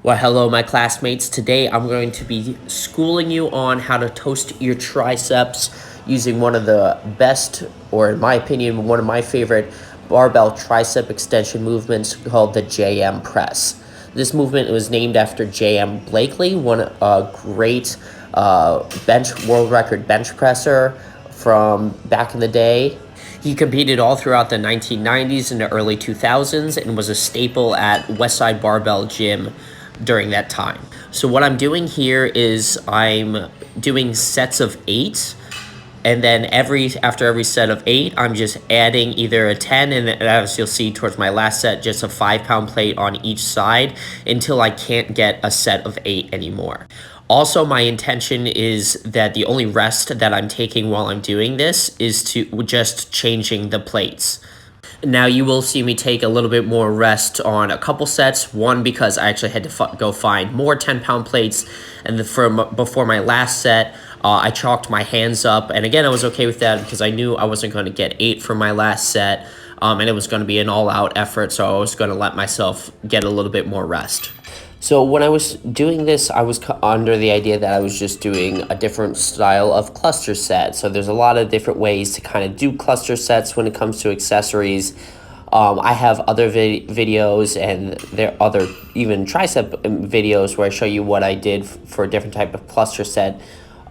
Well, hello, my classmates. Today I'm going to be schooling you on how to toast your triceps using one of the best, or in my opinion, one of my favorite barbell tricep extension movements called the JM Press. This movement was named after J.M. Blakely, one great world record bench presser from back in the day. He competed all throughout the 1990s and the early 2000s and was a staple at Westside Barbell Gym during that time. So what I'm doing here is I'm doing sets of 8, and then after every set of 8, I'm just adding either a 10, and as you'll see towards my last set, just a 5-pound plate on each side until I can't get a set of 8 anymore. Also, my intention is that the only rest that I'm taking while I'm doing this is to just changing the plates. Now you will see me take a little bit more rest on a couple sets. One, because I actually had to go find more 10-pound plates, and before my last set, I chalked my hands up, and again, I was okay with that because I knew I wasn't going to get 8 for my last set, and it was going to be an all-out effort, so I was going to let myself get a little bit more rest. So when I was doing this, I was under the idea that I was just doing a different style of cluster set. So there's a lot of different ways to kind of do cluster sets when it comes to accessories. I have other videos, and there are other even tricep videos where I show you what I did for a different type of cluster set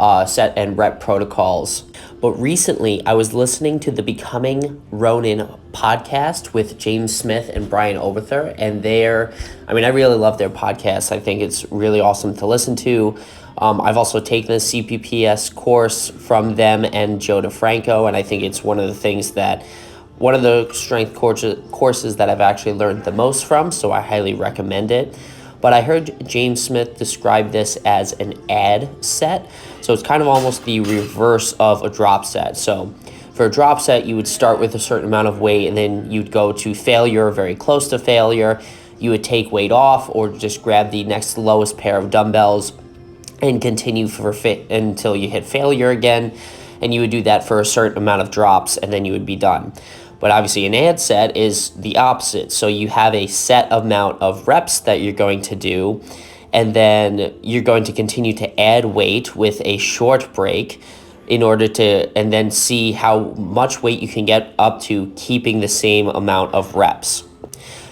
and rep protocols. But recently, I was listening to the Becoming Ronin podcast with James Smith and Brian Oberther, and I really love their podcast. I think it's really awesome to listen to. I've also taken a CPPS course from them and Joe DeFranco, and I think it's one of the strength courses that I've actually learned the most from, so I highly recommend it. But I heard James Smith describe this as an add set. So it's kind of almost the reverse of a drop set. So for a drop set, you would start with a certain amount of weight, and then you'd go to failure, very close to failure. You would take weight off or just grab the next lowest pair of dumbbells and continue until you hit failure again. And you would do that for a certain amount of drops, and then you would be done. But obviously an add set is the opposite. So you have a set amount of reps that you're going to do, and then you're going to continue to add weight with a short break and then see how much weight you can get up to keeping the same amount of reps.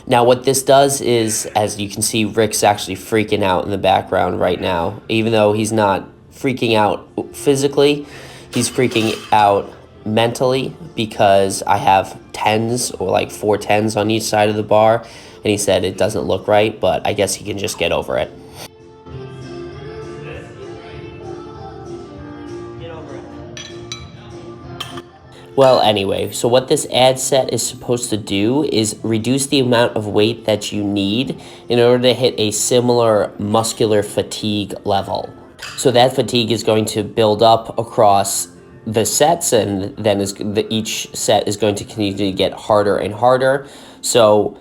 Now what this does is, as you can see, Rick's actually freaking out in the background right now. Even though he's not freaking out physically, he's freaking out mentally because I have 10s, or like 4 10s on each side of the bar, and he said it doesn't look right, but I guess he can just get over it. Well, anyway, so what this add set is supposed to do is reduce the amount of weight that you need in order to hit a similar muscular fatigue level. So that fatigue is going to build up across the sets, and then each set is going to continue to get harder and harder. So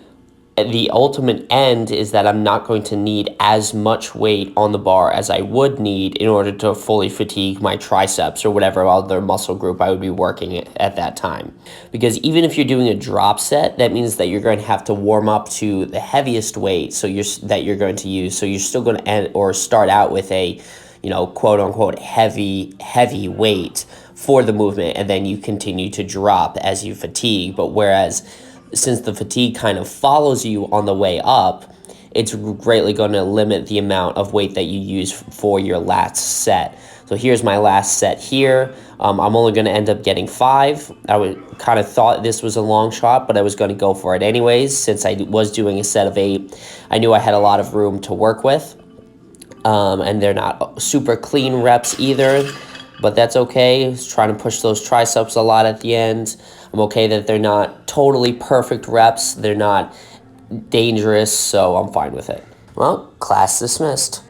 the ultimate end is that I'm not going to need as much weight on the bar as I would need in order to fully fatigue my triceps or whatever other muscle group I would be working at that time. Because even if you're doing a drop set, that means that you're going to have to warm up to the heaviest weight that you're going to use. So you're still going to start out with a, quote unquote heavy weight for the movement, and then you continue to drop as you fatigue. But whereas since the fatigue kind of follows you on the way up, it's greatly going to limit the amount of weight that you use for your last set. So here's my last set here. I'm only going to end up getting 5. I kind of thought this was a long shot, but I was going to go for it anyways. Since I was doing a set of 8, I knew I had a lot of room to work with. And they're not super clean reps either, but that's okay. I was trying to push those triceps a lot at the end. I'm okay that they're not totally perfect reps. They're not dangerous, so I'm fine with it. Well, class dismissed.